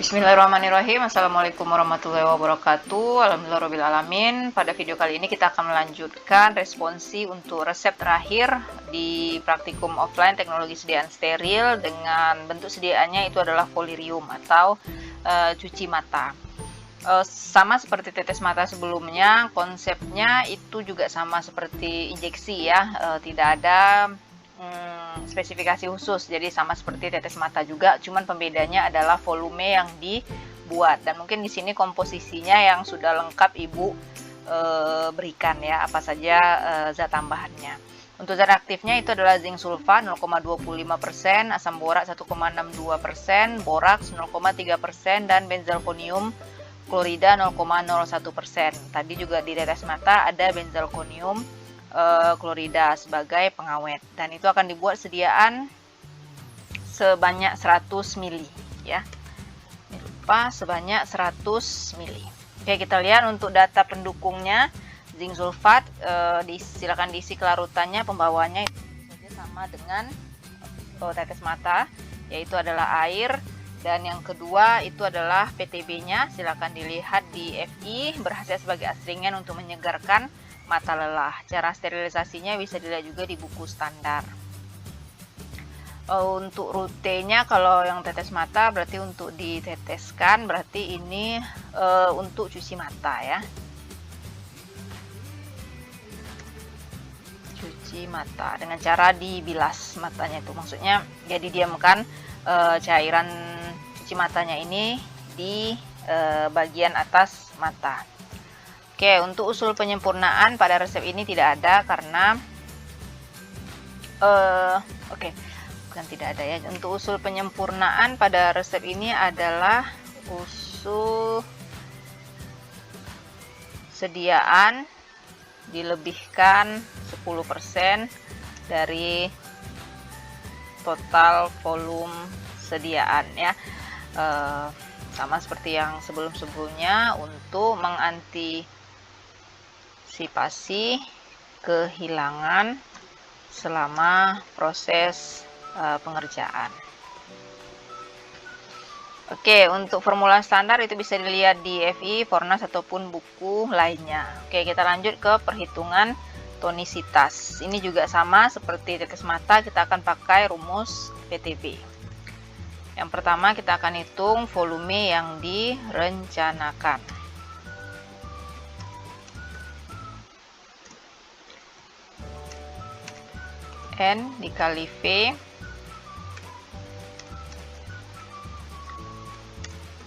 Bismillahirrahmanirrahim. Assalamualaikum warahmatullahi wabarakatuh. Alhamdulillahirrahmanirrahim. Pada video kali ini kita akan melanjutkan responsi untuk resep terakhir di praktikum offline teknologi sediaan steril dengan bentuk sediaannya itu adalah polirium atau cuci mata. Sama seperti tetes mata sebelumnya, konsepnya itu juga sama seperti injeksi ya, tidak ada spesifikasi khusus, jadi sama seperti tetes mata juga, cuman pembedanya adalah volume yang dibuat. Dan mungkin di sini komposisinya yang sudah lengkap ibu berikan ya, apa saja zat tambahannya. Untuk zat aktifnya itu adalah zinc sulfat 0,25%, asam borak 1,62%, boraks 0,3%, dan benzalkonium klorida 0,01%. Tadi juga di tetes mata ada benzalkonium klorida sebagai pengawet, dan itu akan dibuat sediaan sebanyak 100 ml ya. Ini lupa, sebanyak 100 ml. Oke, kita lihat untuk data pendukungnya. Zinc sulfat silakan diisi kelarutannya, pembawaannya itu sama dengan tetes mata, yaitu adalah air. Dan yang kedua itu adalah PTB-nya, silakan dilihat di FI, berhasil sebagai astringent untuk menyegarkan mata lelah. Cara sterilisasinya bisa dilihat juga di buku standar. Untuk rutenya, kalau yang tetes mata berarti untuk diteteskan, berarti ini untuk cuci mata ya. Cuci mata dengan cara dibilas matanya, itu maksudnya jadi diamkan cairan cuci matanya ini di bagian atas mata. Oke, untuk usul penyempurnaan pada resep ini tidak ada karena bukan tidak ada ya. Untuk usul penyempurnaan pada resep ini adalah usul sediaan dilebihkan 10% dari total volume sediaan ya. Sama seperti yang sebelum-sebelumnya untuk mengantisipasi kehilangan selama proses pengerjaan. Oke, untuk formula standar itu bisa dilihat di FI, Fornas ataupun buku lainnya. Oke, kita lanjut ke perhitungan tonisitas. Ini juga sama seperti tetes mata, kita akan pakai rumus PTB. Yang pertama kita akan hitung volume yang direncanakan. N dikali V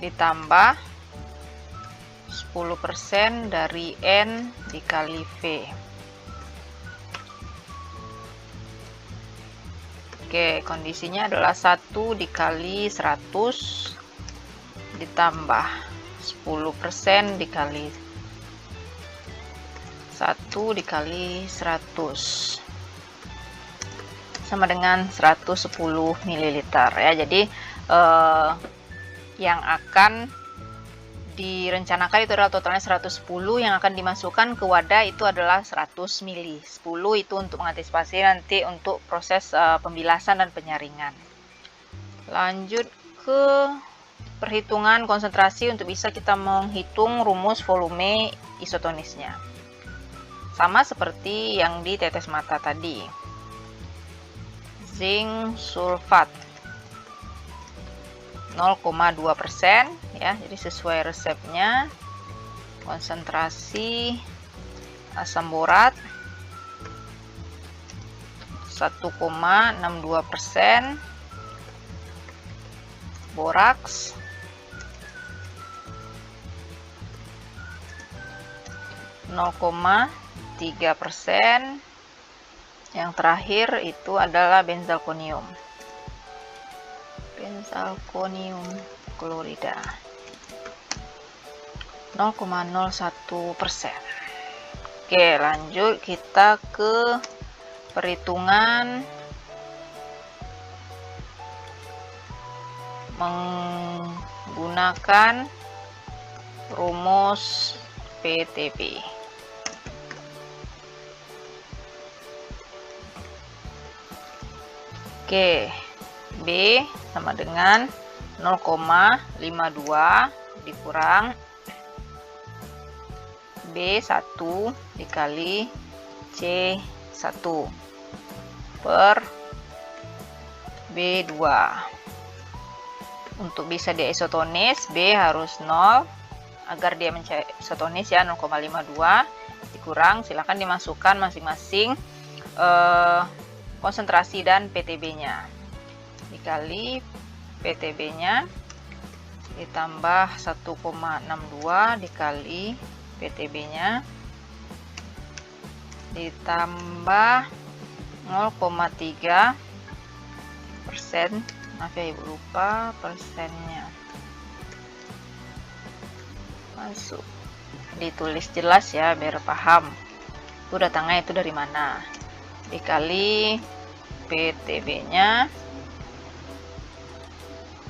ditambah 10% dari N dikali V. Oke, kondisinya adalah 1 dikali 100 ditambah 10% dikali 1 dikali 100 sama dengan 110 ml ya. Jadi yang akan direncanakan itu adalah totalnya 110, yang akan dimasukkan ke wadah itu adalah 100 ml. 10 itu untuk mengantisipasi nanti untuk proses pembilasan dan penyaringan. Lanjut ke perhitungan konsentrasi untuk bisa kita menghitung rumus volume isotonisnya. Sama seperti yang di tetes mata tadi. Zinc sulfat 0,2% ya, jadi sesuai resepnya. Konsentrasi asam borat 1,62%, boraks 0,3%. Yang terakhir itu adalah benzalkonium klorida 0,01%. Oke, lanjut kita ke perhitungan menggunakan rumus PTB. Oke, B sama dengan 0,52 dikurang B1 dikali C1 per B2. Untuk bisa dia isotonis, B harus 0 agar dia menjadi isotonis ya, 0,52 dikurang, silakan dimasukkan masing-masing konsentrasi dan PTB-nya. Dikali PTB-nya ditambah 1,62 dikali PTB-nya ditambah 0,3%. Maaf ya Ibu, lupa persennya. Masuk. Ditulis jelas ya biar paham. Itu datangnya itu dari mana. Dikali PTB-nya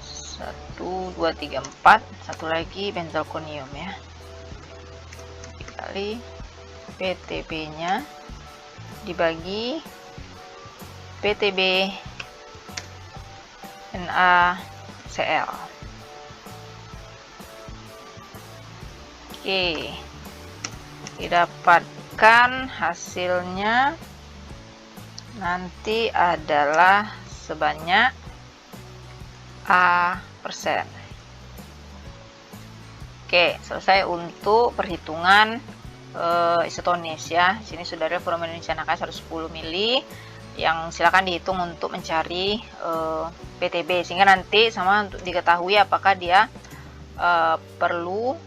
1, 2, 3, 4. Satu lagi benzalkonium ya. Dikali PTB-nya dibagi PTB NaCl. Oke, didapatkan hasilnya nanti adalah sebanyak A%. Oke, selesai untuk perhitungan isotonis ya. Sini sudah ada volume Indonesia Naka 110 mili yang silakan dihitung untuk mencari PTB, sehingga nanti sama untuk diketahui apakah dia perlu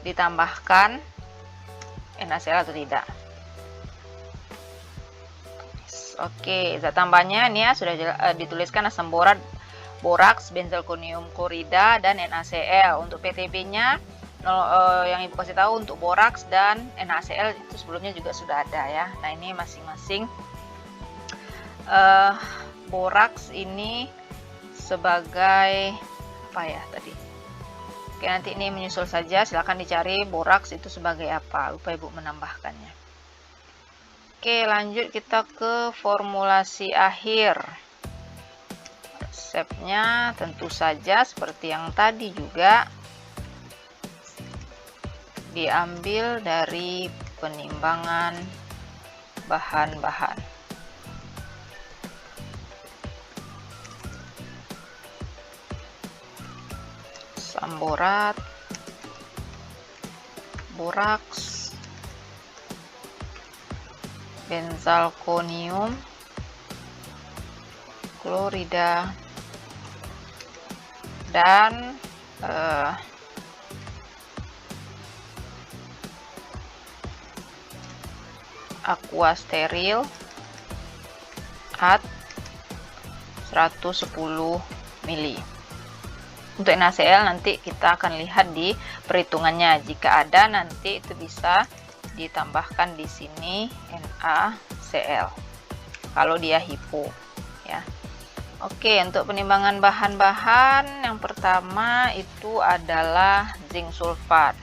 ditambahkan NaCl atau tidak. Oke, zat tambahnya ini ya sudah dituliskan asam borat, boraks, benzalkonium klorida, dan NaCl. Untuk PTB-nya yang Ibu kasih tahu untuk boraks dan NaCl itu sebelumnya juga sudah ada ya. Nah, ini masing-masing boraks ini sebagai apa ya tadi. Oke, nanti ini menyusul saja, silahkan dicari boraks itu sebagai apa, lupa Ibu menambahkannya. Oke, lanjut kita ke formulasi akhir. Resepnya tentu saja seperti yang tadi juga diambil dari penimbangan bahan-bahan. Asam borat, boraks, benzalkonium klorida, dan aqua steril at 110 mili. Untuk NaCl nanti kita akan lihat di perhitungannya. Jika ada nanti itu bisa ditambahkan di sini NaCl kalau dia hipo ya. Oke, untuk penimbangan bahan-bahan yang pertama itu adalah zinc sulfat.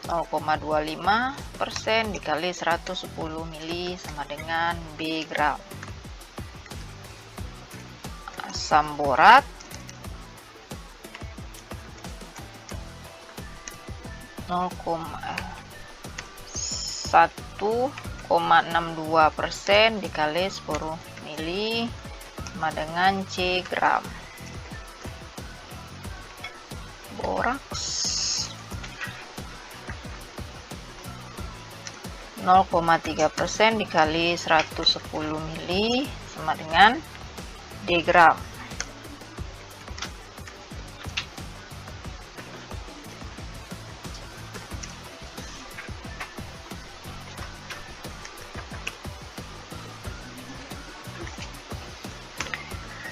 %, dikali 110 mili sama dengan B gram. Asam borat 1,62% dikali 10 mili sama dengan C gram. Boraks 0,3% dikali 110 mili sama dengan D gram.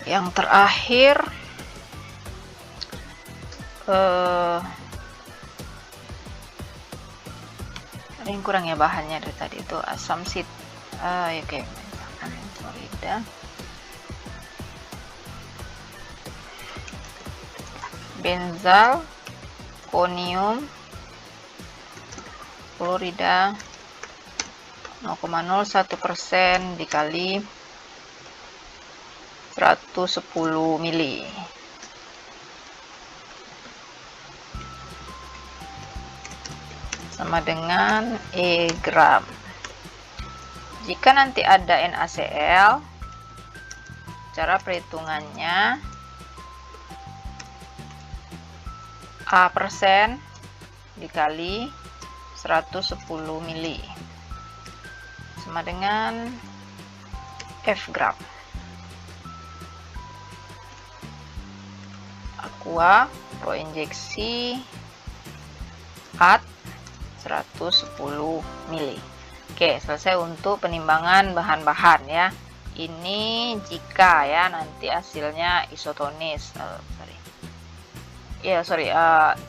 Yang terakhir ada yang kurang ya bahannya dari tadi itu asam sit. Oke, misalkan klorida, benzalkonium klorida 0,01% dikali 110 mili. Sama dengan E gram. Jika nanti ada NaCl, cara perhitungannya A persen dikali 110 mili sama dengan F gram. Aqua proinjeksi AD 110 mili. Oke, selesai untuk penimbangan bahan-bahan ya. Ini jika ya nanti hasilnya isotonis.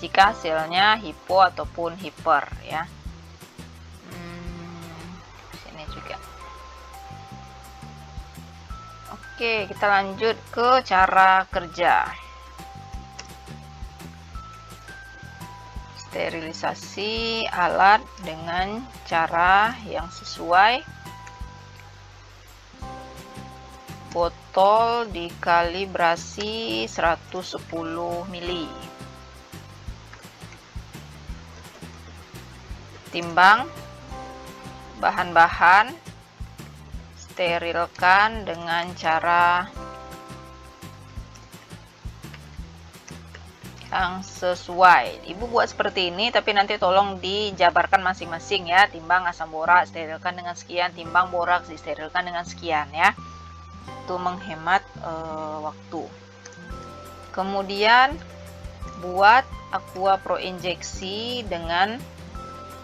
Jika hasilnya hipo ataupun hiper ya. Sini juga. Oke, kita lanjut ke cara kerja. Sterilisasi alat dengan cara yang sesuai. Botol dikalibrasi 110 mili. Timbang bahan-bahan, sterilkan dengan cara yang sesuai. Ibu buat seperti ini, tapi nanti tolong dijabarkan masing-masing ya. Timbang asam borak sterilkan dengan sekian, timbang boraks disterilkan dengan sekian ya. Itu menghemat waktu. Kemudian buat aqua proinjeksi dengan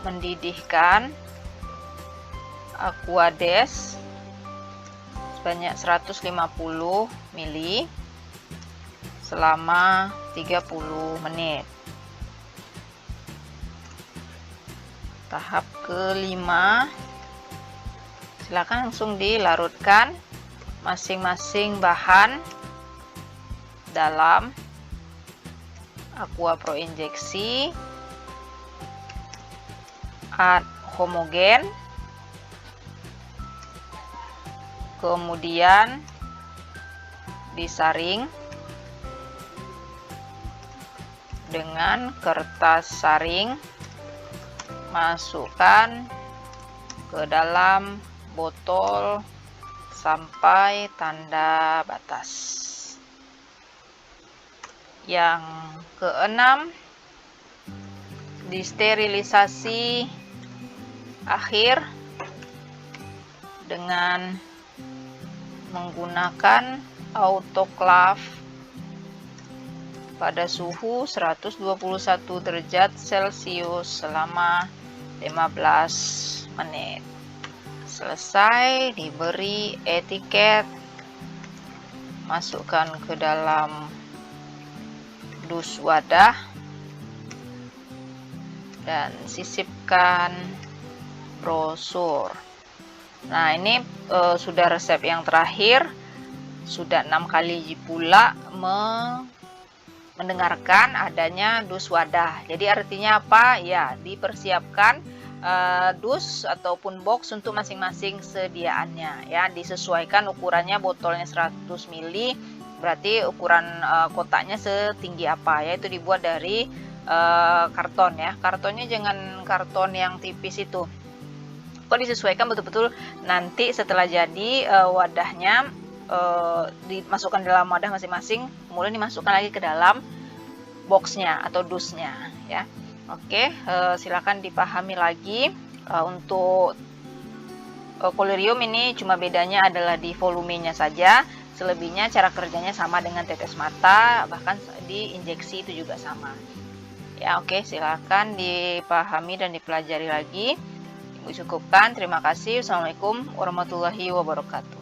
mendidihkan aqua des sebanyak 150 mili selama 30 menit. Tahap kelima, silakan langsung dilarutkan masing-masing bahan dalam aqua proinjeksi AD homogen, kemudian disaring dengan kertas saring, masukkan ke dalam botol sampai tanda batas. Yang keenam, disterilisasi akhir dengan menggunakan autoklaf pada suhu 121 derajat Celcius selama 15 menit. Selesai, diberi etiket, masukkan ke dalam dus wadah dan sisipkan brosur. Nah, ini sudah resep yang terakhir. Sudah 6 kali pula mendengarkan adanya dus wadah. Jadi artinya apa? Ya, dipersiapkan dus ataupun box untuk masing-masing sediaannya ya. Disesuaikan ukurannya, botolnya 100 mili, berarti ukuran kotaknya setinggi apa, yaitu dibuat dari karton ya. Kartonnya jangan karton yang tipis itu. Kok disesuaikan betul-betul nanti setelah jadi wadahnya dimasukkan dalam wadah masing-masing, kemudian dimasukkan lagi ke dalam boxnya atau dusnya ya. Oke, silakan dipahami lagi. Untuk kolirium ini cuma bedanya adalah di volumenya saja, selebihnya cara kerjanya sama dengan tetes mata, bahkan di injeksi itu juga sama ya. Oke, silakan dipahami dan dipelajari lagi. Ibu cukupkan, terima kasih. Assalamualaikum warahmatullahi wabarakatuh.